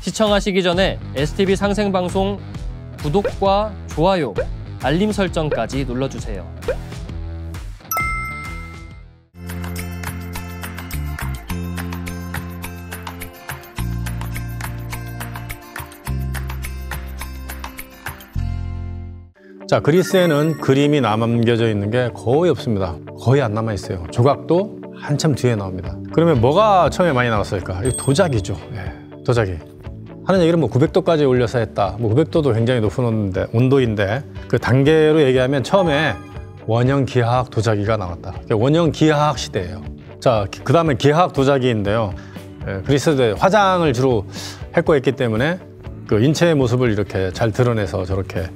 시청하시기 전에 STV 상생방송 구독과 좋아요, 알림 설정까지 눌러주세요. 자, 그리스에는 그림이 남겨져 있는 게 거의 없습니다. 거의 안 남아 있어요. 조각도 한참 뒤에 나옵니다. 그러면 뭐가 처음에 많이 나왔을까? 이 도자기죠. 도자기. 하는 얘기는 뭐 900도까지 올려서 했다. 뭐 900도도 굉장히 높은 온도인데 그 단계로 얘기하면 처음에 원형 기하학 도자기가 나왔다. 원형 기하학 시대예요. 자, 그 다음에 기하학 도자기인데요. 그리스도에 화장을 주로 했고 때문에 그 인체의 모습을 이렇게 잘 드러내서 저렇게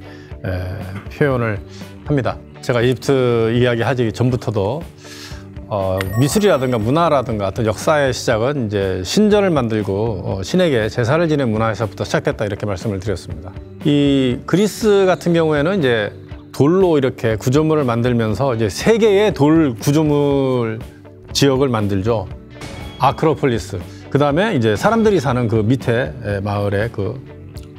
표현을 합니다. 제가 이집트 이야기 하기 전부터도 미술이라든가 문화라든가 어떤 역사의 시작은 이제 신전을 만들고 신에게 제사를 지낸 문화에서부터 시작됐다 이렇게 말씀을 드렸습니다. 이 그리스 같은 경우에는 이제 돌로 이렇게 구조물을 만들면서 이제 세 개의 돌 구조물 지역을 만들죠. 아크로폴리스. 그 다음에 이제 사람들이 사는 그 밑에 마을에 그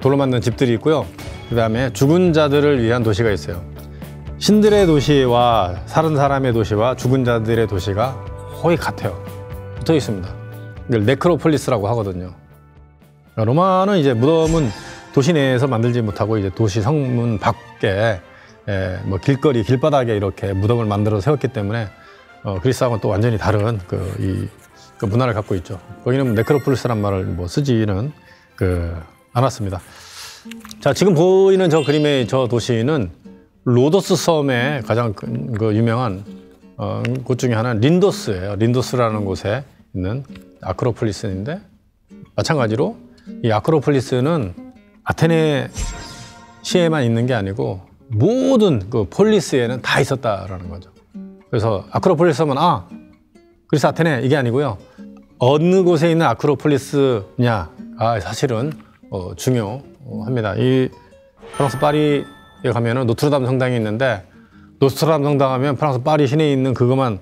돌로 만든 집들이 있고요. 그 다음에 죽은 자들을 위한 도시가 있어요. 신들의 도시와 사는 사람의 도시와 죽은 자들의 도시가 거의 같아요. 붙어 있습니다. 이걸 네크로폴리스라고 하거든요. 로마는 이제 무덤은 도시 내에서 만들지 못하고 이제 도시 성문 밖에 뭐 길거리, 길바닥에 이렇게 무덤을 만들어 세웠기 때문에 그리스하고는 또 완전히 다른 그 문화를 갖고 있죠. 거기는 네크로폴리스란 말을 뭐 쓰지는 않았습니다. 자, 지금 보이는 저 그림의 저 도시는 로도스 섬의 가장 유명한 곳 중에 하나는 린도스예요. 린도스라는 곳에 있는 아크로폴리스인데 마찬가지로 이 아크로폴리스는 아테네 시에만 있는 게 아니고 모든 그 폴리스에는 다 있었다라는 거죠. 그래서 아크로폴리스 하면 그리스 아테네 이게 아니고요. 어느 곳에 있는 아크로폴리스냐가 사실은 중요합니다. 이 프랑스 파리에 가면은 노트르담 성당이 있는데 노트르담 성당 하면 프랑스 파리 시내에 있는 그것만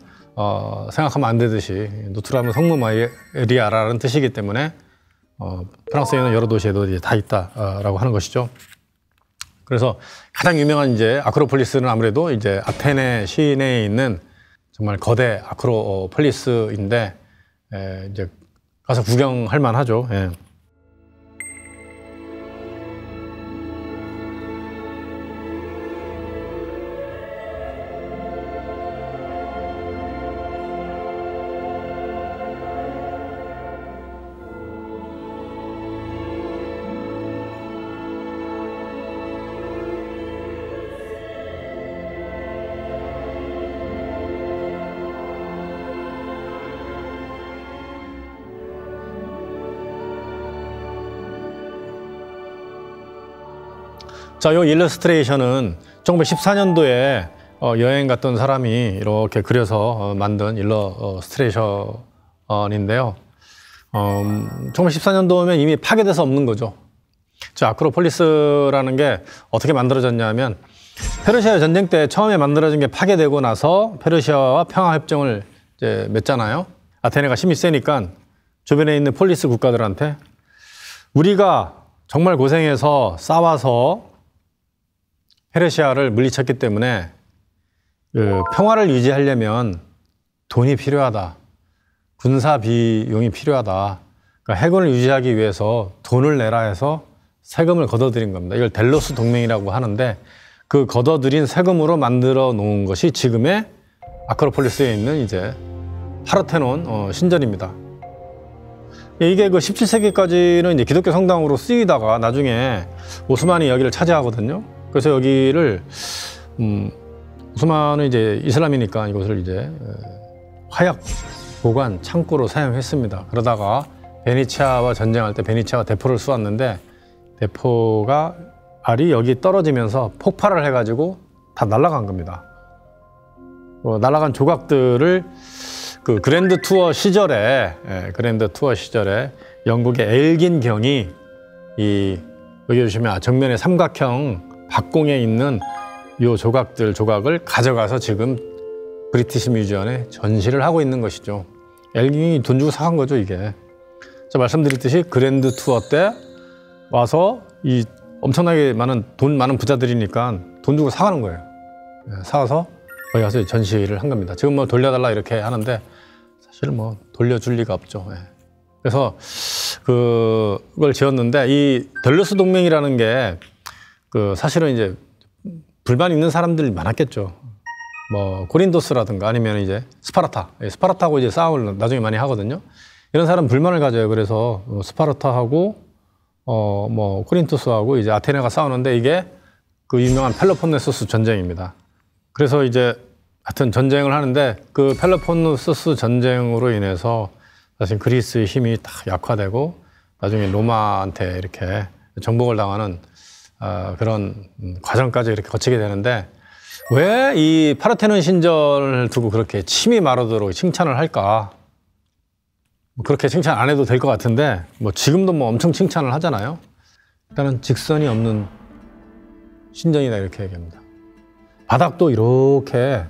생각하면 안 되듯이 노트르담은 성모 마리아라는 뜻이기 때문에 프랑스에 있는 여러 도시에도 이제 다 있다라고 하는 것이죠. 그래서 가장 유명한 이제 아크로폴리스는 아무래도 이제 아테네 시내에 있는 정말 거대 아크로폴리스인데 이제 가서 구경할 만하죠. 자, 이 일러스트레이션은 1914년도에 여행 갔던 사람이 이렇게 그려서 만든 일러스트레이션인데요. 1914년도면 이미 파괴돼서 없는 거죠. 자, 아크로폴리스라는 게 어떻게 만들어졌냐면 페르시아 전쟁 때 처음에 만들어진 게 파괴되고 나서 페르시아와 평화협정을 이제 맺잖아요. 아테네가 힘이 세니까 주변에 있는 폴리스 국가들한테 우리가 정말 고생해서 싸워서 페르시아를 물리쳤기 때문에 평화를 유지하려면 돈이 필요하다. 군사 비용이 필요하다. 그러니까 해군을 유지하기 위해서 돈을 내라 해서 세금을 걷어들인 겁니다. 이걸 델로스 동맹이라고 하는데 그 걷어들인 세금으로 만들어 놓은 것이 지금의 아크로폴리스에 있는 이제 파르테논 신전입니다. 이게 그 17세기까지는 이제 기독교 성당으로 쓰이다가 나중에 오스만이 여기를 차지하거든요. 그래서 여기를 오스만은 이제 이슬람이니까 이곳을 이제 화약 보관 창고로 사용했습니다. 그러다가 베네치아와 전쟁할 때 베네치아가 대포를 쏘았는데 대포가 알이 여기 떨어지면서 폭발을 해가지고 다 날아간 겁니다. 날아간 조각들을 그 그랜드 투어 시절에 영국의 엘긴 경이 여기 보시면 정면에 삼각형 박공에 있는 이 조각을 가져가서 지금 브리티시 뮤지엄에 전시를 하고 있는 것이죠. 엘긴이 돈 주고 사간 거죠, 이게. 자, 말씀드렸듯이 그랜드 투어 때 와서 이 엄청나게 돈 많은 부자들이니까 돈 주고 사가는 거예요. 사가서 거기 가서 전시를 한 겁니다. 지금 뭐 돌려달라 이렇게 하는데 사실 뭐 돌려줄 리가 없죠. 그래서 그걸 지었는데 이 델로스 동맹이라는 게 사실은 이제 불만 있는 사람들이 많았겠죠. 뭐 고린도스라든가 아니면 이제 스파르타하고 이제 싸움을 나중에 많이 하거든요. 이런 사람 불만을 가져요. 그래서 스파르타하고 뭐 코린토스하고 이제 아테네가 싸우는데 이게 그 유명한 펠로폰네소스 전쟁입니다. 그래서 이제 하여튼 전쟁을 하는데 그 펠로폰네소스 전쟁으로 인해서 사실 그리스의 힘이 다 약화되고 나중에 로마한테 이렇게 정복을 당하는 그런 과정까지 이렇게 거치게 되는데 왜 이 파르테논 신전을 두고 그렇게 침이 마르도록 칭찬을 할까? 그렇게 칭찬 안 해도 될 것 같은데 뭐 지금도 뭐 엄청 칭찬을 하잖아요. 일단은 직선이 없는 신전이다 이렇게 얘기합니다. 바닥도 이렇게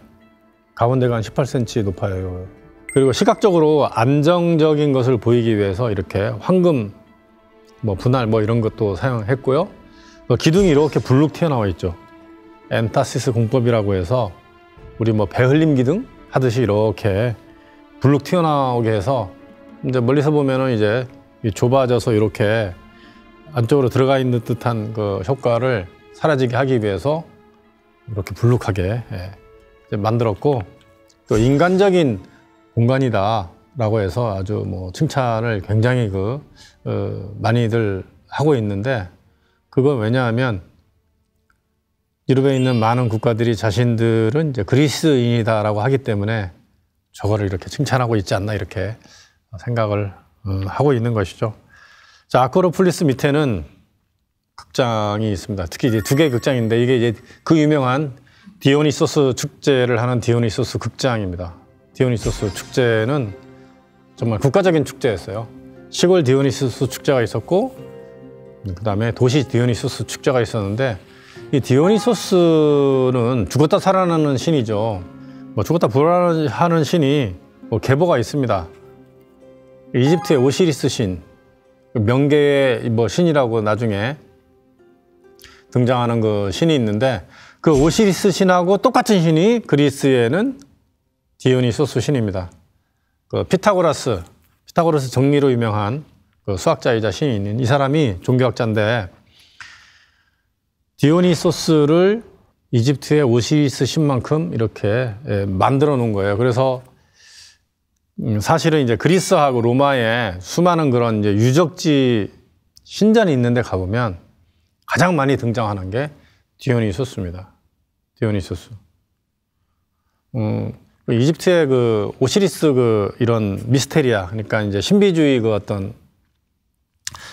가운데가 한 18cm 높아요. 그리고 시각적으로 안정적인 것을 보이기 위해서 이렇게 황금 뭐 분할 뭐 이런 것도 사용했고요. 기둥이 이렇게 불룩 튀어나와 있죠. 엔타시스 공법이라고 해서 우리 뭐 배흘림 기둥 하듯이 이렇게 불룩 튀어나오게 해서 이제 멀리서 보면은 이제 좁아져서 이렇게 안쪽으로 들어가 있는 듯한 그 효과를 사라지게 하기 위해서 이렇게 불룩하게 만들었고 또 인간적인 공간이다라고 해서 아주 뭐 칭찬을 굉장히 많이들 하고 있는데 그건 왜냐하면 유럽에 있는 많은 국가들이 자신들은 이제 그리스인이다라고 하기 때문에 저거를 이렇게 칭찬하고 있지 않나 이렇게 생각을 하고 있는 것이죠. 자, 아크로폴리스 밑에는 극장이 있습니다. 특히 이제 2개의 극장인데 이게 이제 그 유명한 디오니소스 축제를 하는 디오니소스 극장입니다. 디오니소스 축제는 정말 국가적인 축제였어요. 시골 디오니소스 축제가 있었고 그다음에 도시 디오니소스 축제가 있었는데 이 디오니소스는 죽었다 살아나는 신이죠. 뭐 죽었다 부활하는 신이 뭐 계보가 있습니다. 이집트의 오시리스 신, 명계의 뭐 신이라고 나중에 등장하는 그 신이 있는데 그 오시리스 신하고 똑같은 신이 그리스에는 디오니소스 신입니다. 그 피타고라스 정리로 유명한 그 수학자이자 신인 이 사람이 종교학자인데 디오니소스를 이집트의 오시리스 신만큼 이렇게 만들어 놓은 거예요. 그래서 사실은 이제 그리스하고 로마에 수많은 그런 이제 유적지 신전이 있는데 가보면 가장 많이 등장하는 게 디오니소스입니다. 디오니소스. 이집트의 그 오시리스 이런 미스테리아, 그러니까 이제 신비주의 어떤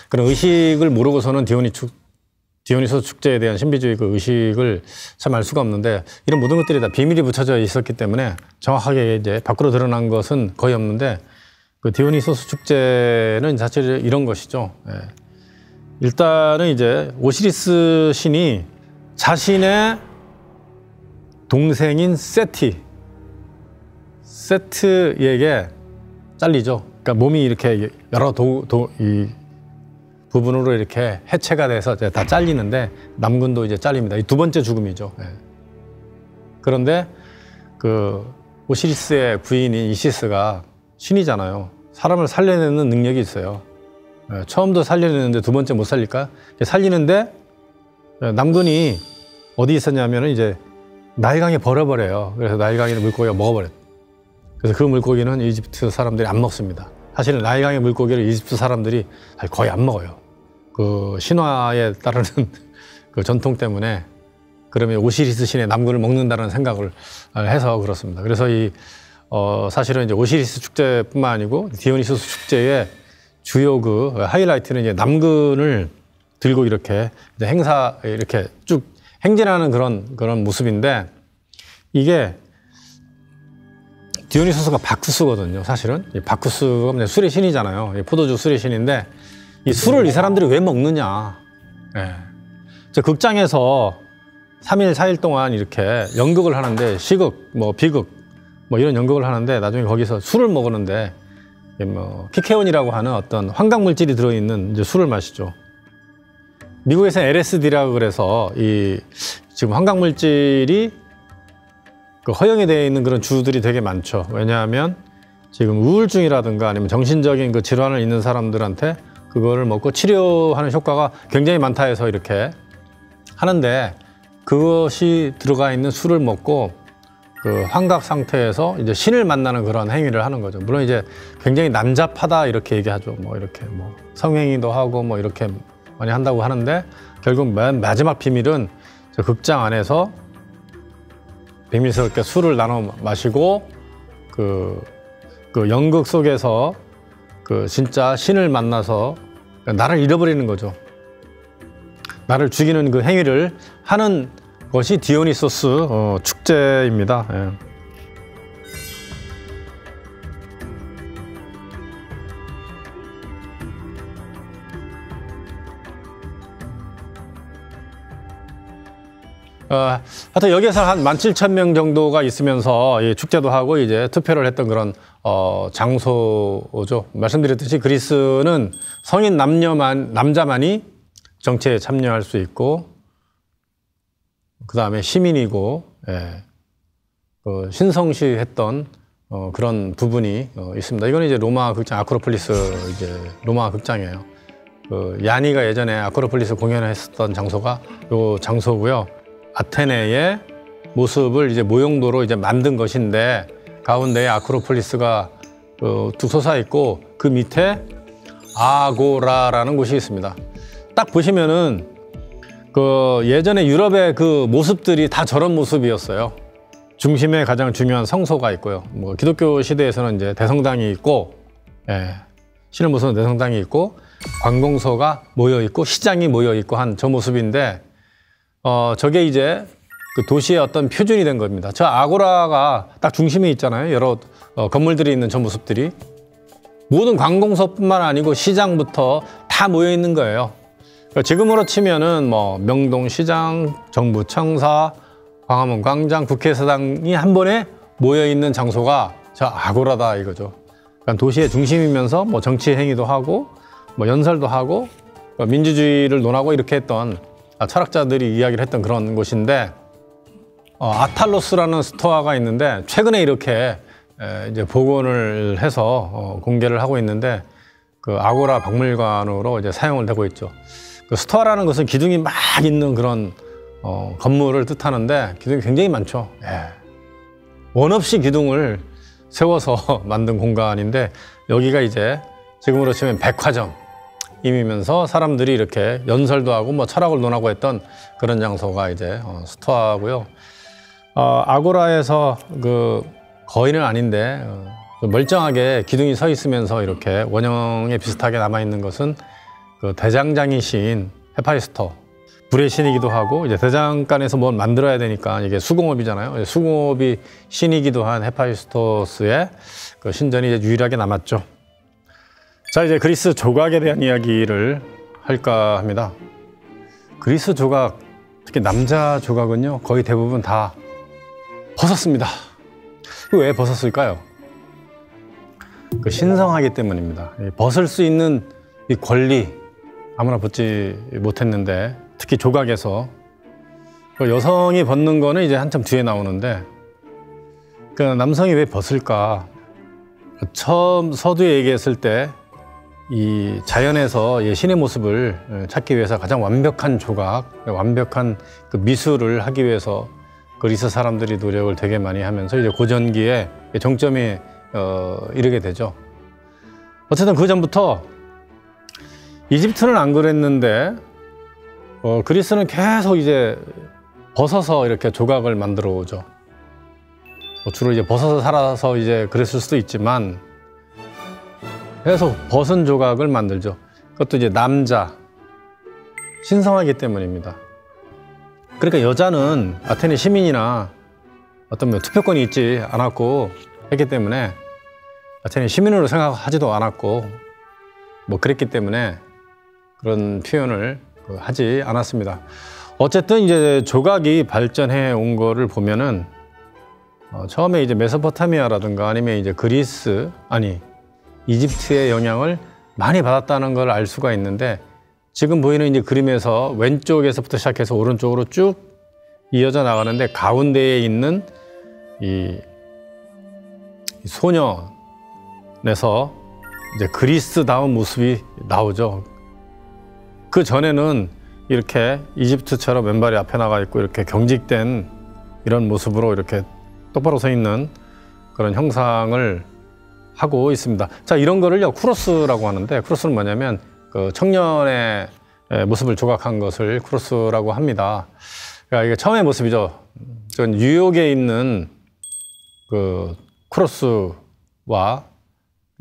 그런 의식을 모르고서는 디오니소스 축제에 대한 신비주의 의식을 참 알 수가 없는데 이런 모든 것들이 다 비밀이 붙여져 있었기 때문에 정확하게 이제 밖으로 드러난 것은 거의 없는데 그 디오니소스 축제는 사실 이런 것이죠. 일단은 이제 오시리스 신이 자신의 동생인 세트에게 잘리죠. 그러니까 몸이 이렇게 여러 부분으로 이렇게 해체가 돼서 다 잘리는데 남근도 이제 잘립니다. 이 2번째 죽음이죠. 그런데 그 오시리스의 부인인 이시스가 신이잖아요. 사람을 살려내는 능력이 있어요. 처음도 살려내는데 2번째 못 살릴까? 살리는데 남근이 어디 있었냐면은 이제 나일강에 버려버려요. 그래서 나일강의 물고기가 먹어버렸어요. 그래서 그 물고기는 이집트 사람들이 안 먹습니다. 사실은 나일강의 물고기를 이집트 사람들이 거의 안 먹어요. 그 신화에 따르는 그 전통 때문에 그러면 오시리스 신의 남근을 먹는다는 생각을 해서 그렇습니다. 그래서 사실은 이제 오시리스 축제뿐만 아니고 디오니소스 축제의 주요 하이라이트는 이제 남근을 들고 이렇게 이렇게 쭉 행진하는 그런 모습인데 이게 디오니소스가 바쿠스거든요. 사실은 바쿠스가 술의 신이잖아요. 포도주 술의 신인데 이 술을 이 사람들이 왜 먹느냐? 저 극장에서 3일, 4일 동안 이렇게 연극을 하는데 시극, 뭐 비극, 뭐 이런 연극을 하는데 나중에 거기서 술을 먹었는데 뭐 피케온이라고 하는 어떤 환각 물질이 들어있는 이제 술을 마시죠. 미국에서는 LSD라고 그래서 이 지금 환각물질이 그 허용이 되어 있는 그런 주들이 되게 많죠. 왜냐하면 지금 우울증이라든가 아니면 정신적인 그 질환을 있는 사람들한테 그거를 먹고 치료하는 효과가 굉장히 많다 해서 이렇게 하는데, 그것이 들어가 있는 술을 먹고 그 환각 상태에서 이제 신을 만나는 그런 행위를 하는 거죠. 물론 이제 굉장히 난잡하다 이렇게 얘기하죠. 뭐 이렇게 뭐 성행위도 하고 뭐 이렇게 많이 한다고 하는데, 결국 맨 마지막 비밀은 저 극장 안에서 비밀스럽게 술을 나눠 마시고 그 연극 속에서 그 진짜 신을 만나서 나를 잃어버리는 거죠. 나를 죽이는 그 행위를 하는 것이 디오니소스 축제입니다. 예. 하여튼 여기에서 한 17,000명 정도가 있으면서 이 축제도 하고 이제 투표를 했던 그런 장소죠. 말씀드렸듯이 그리스는 성인 남자만이 정치에 참여할 수 있고, 그 다음에 시민이고, 예, 신성시했던 그런 부분이 있습니다. 이거는 이제 로마 극장 아크로폴리스, 이제 로마 극장이에요. 야니가 예전에 아크로폴리스 공연을 했었던 장소가 요 장소고요. 아테네의 모습을 이제 모형도로 이제 만든 것인데, 가운데에 아크로폴리스가 뚝 솟아 있고 그 밑에 아고라라는 곳이 있습니다. 딱 보시면은 그 예전에 유럽의 그 모습들이 다 저런 모습이었어요. 중심에 가장 중요한 성소가 있고요. 뭐 기독교 시대에서는 이제 대성당이 있고, 예, 신을 모시는 대성당이 있고, 관공서가 모여 있고, 시장이 모여 있고 한 저 모습인데, 저게 이제 그 도시의 어떤 표준이 된 겁니다. 저 아고라가 딱 중심에 있잖아요. 여러 건물들이 있는 저 모습들이. 모든 관공서뿐만 아니고 시장부터 다 모여 있는 거예요. 그러니까 지금으로 치면은 뭐 명동시장, 정부청사, 광화문 광장, 국회의사당이 한 번에 모여 있는 장소가 저 아고라다 이거죠. 그러니까 도시의 중심이면서 뭐 정치 행위도 하고, 뭐 연설도 하고, 민주주의를 논하고 이렇게 했던 철학자들이 이야기를 했던 그런 곳인데, 아탈로스라는 스토어가 있는데 최근에 이렇게 이제 복원을 해서 공개를 하고 있는데, 그 아고라 박물관으로 이제 사용을 되고 있죠. 그 스토어라는 것은 기둥이 막 있는 그런 건물을 뜻하는데, 기둥이 굉장히 많죠. 예. 원 없이 기둥을 세워서 만든 공간인데, 여기가 이제 지금으로 치면 백화점이면서 사람들이 이렇게 연설도 하고 뭐 철학을 논하고 했던 그런 장소가 이제 스토어고요. 아고라에서 그 거인은 아닌데 멀쩡하게 기둥이 서 있으면서 이렇게 원형에 비슷하게 남아 있는 것은 그 대장장이 시인 헤파이스토, 불의 신이기도 하고, 이제 대장간에서 뭘 만들어야 되니까 이게 수공업이잖아요. 수공업이 신이기도 한 헤파이스토스의 그 신전이 이제 유일하게 남았죠. 자, 이제 그리스 조각에 대한 이야기를 할까 합니다. 그리스 조각, 특히 남자 조각은요, 거의 대부분 다 벗었습니다. 왜 벗었을까요? 그 신성하기 때문입니다. 벗을 수 있는 이 권리, 아무나 벗지 못했는데, 특히 조각에서 그 여성이 벗는 거는 이제 한참 뒤에 나오는데, 그 남성이 왜 벗을까? 처음 서두에 얘기했을 때 이 자연에서 이 신의 모습을 찾기 위해서 가장 완벽한 조각, 완벽한 그 미술을 하기 위해서 그리스 사람들이 노력을 되게 많이 하면서 이제 고전기에 정점에 이르게 되죠. 어쨌든 그 전부터 이집트는 안 그랬는데 그리스는 계속 이제 벗어서 이렇게 조각을 만들어 오죠. 주로 이제 벗어서 살아서 이제 그랬을 수도 있지만 계속 벗은 조각을 만들죠. 그것도 이제 남자, 신성하기 때문입니다. 그러니까 여자는 아테네 시민이나 어떤 뭐 투표권이 있지 않았고 했기 때문에, 아테네 시민으로 생각하지도 않았고 뭐 그랬기 때문에 그런 표현을 하지 않았습니다. 어쨌든 이제 조각이 발전해 온 거를 보면은 처음에 이제 메소포타미아라든가 아니면 이제 그리스, 이집트의 영향을 많이 받았다는 걸 알 수가 있는데, 지금 보이는 이제 그림에서 왼쪽에서부터 시작해서 오른쪽으로 쭉 이어져 나가는데 가운데에 있는 이 소년에서 이제 그리스다운 모습이 나오죠. 그 전에는 이렇게 이집트처럼 왼발이 앞에 나가 있고 이렇게 경직된 이런 모습으로 이렇게 똑바로 서 있는 그런 형상을 하고 있습니다. 자, 이런 거를요 쿠로스라고 하는데, 쿠로스는 뭐냐면 그 청년의 모습을 조각한 것을 쿠로스라고 합니다. 그러니까 이게 처음의 모습이죠. 전 뉴욕에 있는 그 쿠로스와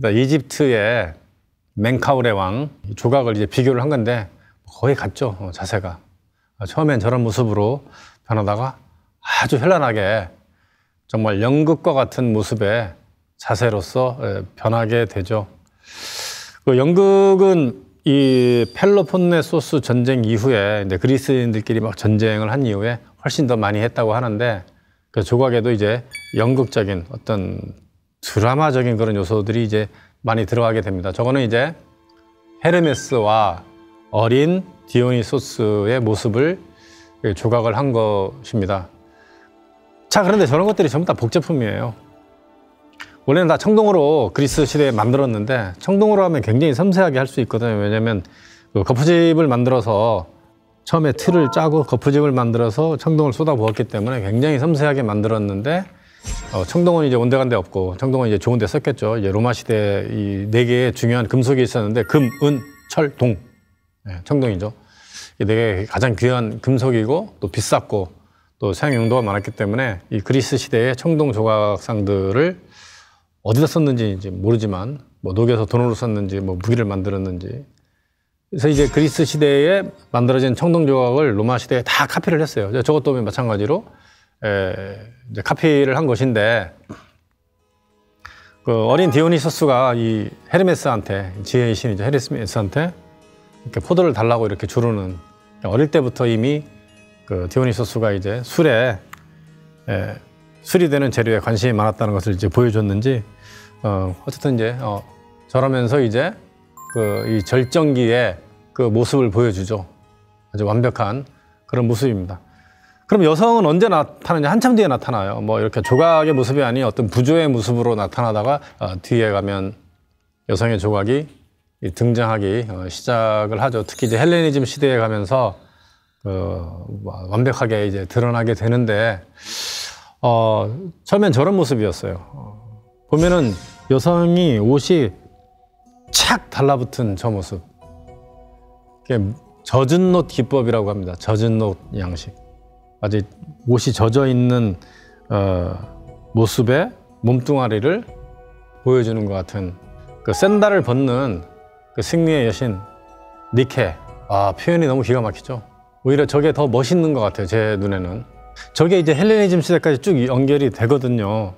이집트의 멘카우레 왕 조각을 이제 비교를 한 건데 거의 같죠. 자세가 처음엔 저런 모습으로 변하다가 아주 현란하게 정말 연극과 같은 모습의 자세로서 변하게 되죠. 그 연극은 이 펠로폰네소스 전쟁 이후에 이제 그리스인들끼리 막 전쟁을 한 이후에 훨씬 더 많이 했다고 하는데, 그 조각에도 이제 연극적인 어떤 드라마적인 그런 요소들이 이제 많이 들어가게 됩니다. 저거는 이제 헤르메스와 어린 디오니소스의 모습을 조각을 한 것입니다. 자, 그런데 저런 것들이 전부 다 복제품이에요. 원래는 다 청동으로 그리스 시대에 만들었는데, 청동으로 하면 굉장히 섬세하게 할 수 있거든요. 왜냐하면 그 거푸집을 만들어서 처음에 틀을 짜고 거푸집을 만들어서 청동을 쏟아부었기 때문에 굉장히 섬세하게 만들었는데, 청동은 이제 온데간데 없고 청동은 이제 좋은 데 썼겠죠. 이제 로마 시대 이 네 개의 중요한 금속이 있었는데 금, 은, 철, 동. 네, 청동이죠. 이 네 개의 가장 귀한 금속이고 또 비쌌고 또 사용 용도가 많았기 때문에 이 그리스 시대의 청동 조각상들을 어디다 썼는지 이제 모르지만 뭐 녹여서 돈으로 썼는지 뭐 무기를 만들었는지, 그래서 이제 그리스 시대에 만들어진 청동 조각을 로마 시대에 다 카피를 했어요. 저것도 마찬가지로 이제 카피를 한 것인데, 그 어린 디오니소스가 이 헤르메스한테, 지혜의 신이죠, 헤르메스한테 이렇게 포도를 달라고 이렇게 조르는, 어릴 때부터 이미 그 디오니소스가 이제 술에 술이 되는 재료에 관심이 많았다는 것을 이제 보여줬는지, 어쨌든 이제 저러면서 이제 그 이 절정기의 그 모습을 보여주죠. 아주 완벽한 그런 모습입니다. 그럼 여성은 언제 나타나냐? 한참 뒤에 나타나요. 뭐 이렇게 조각의 모습이 아닌 어떤 부조의 모습으로 나타나다가 뒤에 가면 여성의 조각이 등장하기 시작을 하죠. 특히 이제 헬레니즘 시대에 가면서 완벽하게 이제 드러나게 되는데, 처음엔 저런 모습이었어요. 보면은 여성이 옷이 착 달라붙은 저 모습. 젖은 옷 기법이라고 합니다. 젖은 옷 양식. 아직 옷이 젖어 있는 모습의 몸뚱아리를 보여주는 것 같은 그 샌달을 벗는 그 승리의 여신 니케. 표현이 너무 기가 막히죠. 오히려 저게 더 멋있는 것 같아요. 제 눈에는. 저게 이제 헬레니즘 시대까지 쭉 연결이 되거든요.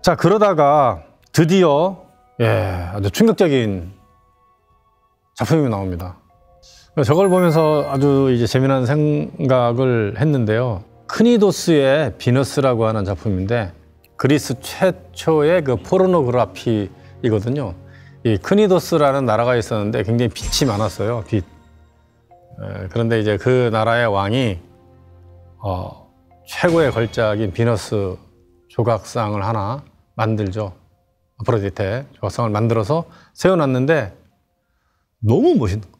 자, 그러다가 드디어 아주 충격적인 작품이 나옵니다. 저걸 보면서 아주 이제 재미난 생각을 했는데요. 크니도스의 비너스라고 하는 작품인데, 그리스 최초의 그 포르노그라피이거든요. 이 크니도스라는 나라가 있었는데 굉장히 빛이 많았어요. 빛. 그런데 이제 그 나라의 왕이 최고의 걸작인 비너스 조각상을 하나 만들죠. 아프로디테 조각상을 만들어서 세워놨는데 너무 멋있는 거.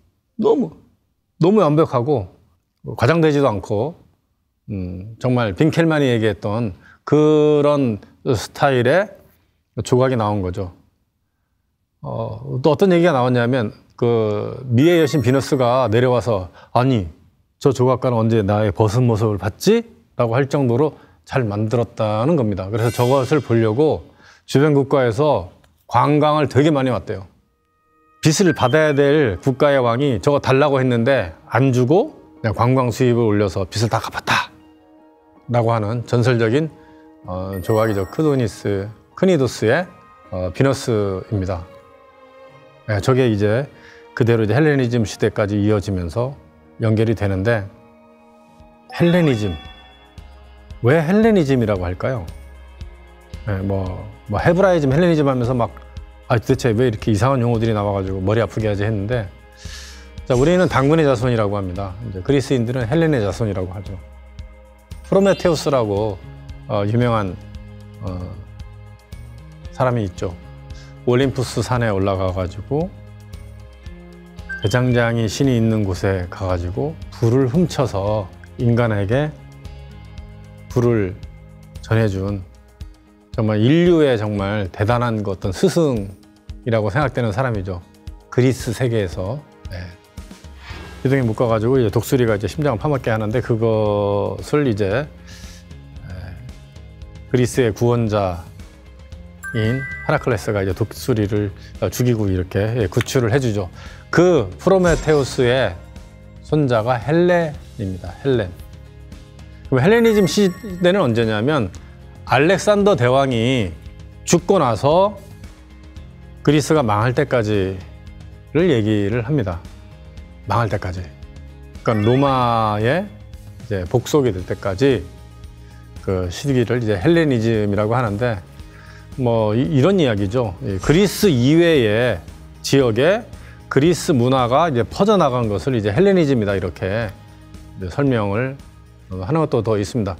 너무 완벽하고 과장되지도 않고 정말 빈켈만이 얘기했던 그런 스타일의 조각이 나온 거죠. 또 어떤 얘기가 나왔냐면 그 미의 여신 비너스가 내려와서, 아니 저 조각가는 언제 나의 벗은 모습을 봤지? 라고 할 정도로 잘 만들었다는 겁니다. 그래서 저것을 보려고 주변 국가에서 관광을 되게 많이 왔대요. 빚을 받아야 될 국가의 왕이 저거 달라고 했는데 안 주고 그냥 관광 수입을 올려서 빚을 다 갚았다 라고 하는 전설적인 조각이죠. 크니도스의 비너스입니다. 저게 이제 그대로 이제 헬레니즘 시대까지 이어지면서 연결이 되는데, 헬레니즘, 왜 헬레니즘이라고 할까요? 뭐 헤브라이즘, 헬레니즘 하면서 막 도대체 왜 이렇게 이상한 용어들이 나와가지고 머리 아프게 하지 했는데, 자, 우리는 당군의 자손이라고 합니다. 이제 그리스인들은 헬렌의 자손이라고 하죠. 프로메테우스라고 유명한 사람이 있죠. 올림푸스 산에 올라가가지고 대장장이 신이 있는 곳에 가가지고 불을 훔쳐서 인간에게 불을 전해준 정말 인류의 정말 대단한 어떤 스승이라고 생각되는 사람이죠. 그리스 세계에서. 네. 기둥에 묶어가지고 이제 독수리가 이제 심장을 파먹게 하는데 그것을 이제 그리스의 구원자인 헤라클레스가 이제 독수리를 죽이고 이렇게 구출을 해주죠. 그 프로메테우스의 손자가 헬렌입니다. 헬렌. 그럼 헬레니즘 시대는 언제냐면 알렉산더 대왕이 죽고 나서 그리스가 망할 때까지를 얘기를 합니다. 망할 때까지. 그러니까 로마의 이제 복속이 될 때까지 그 시기를 이제 헬레니즘이라고 하는데 뭐 이런 이야기죠. 그리스 이외의 지역에 그리스 문화가 이제 퍼져나간 것을 이제 헬레니즘이다 이렇게 이제 설명을 하는 것도 더 있습니다.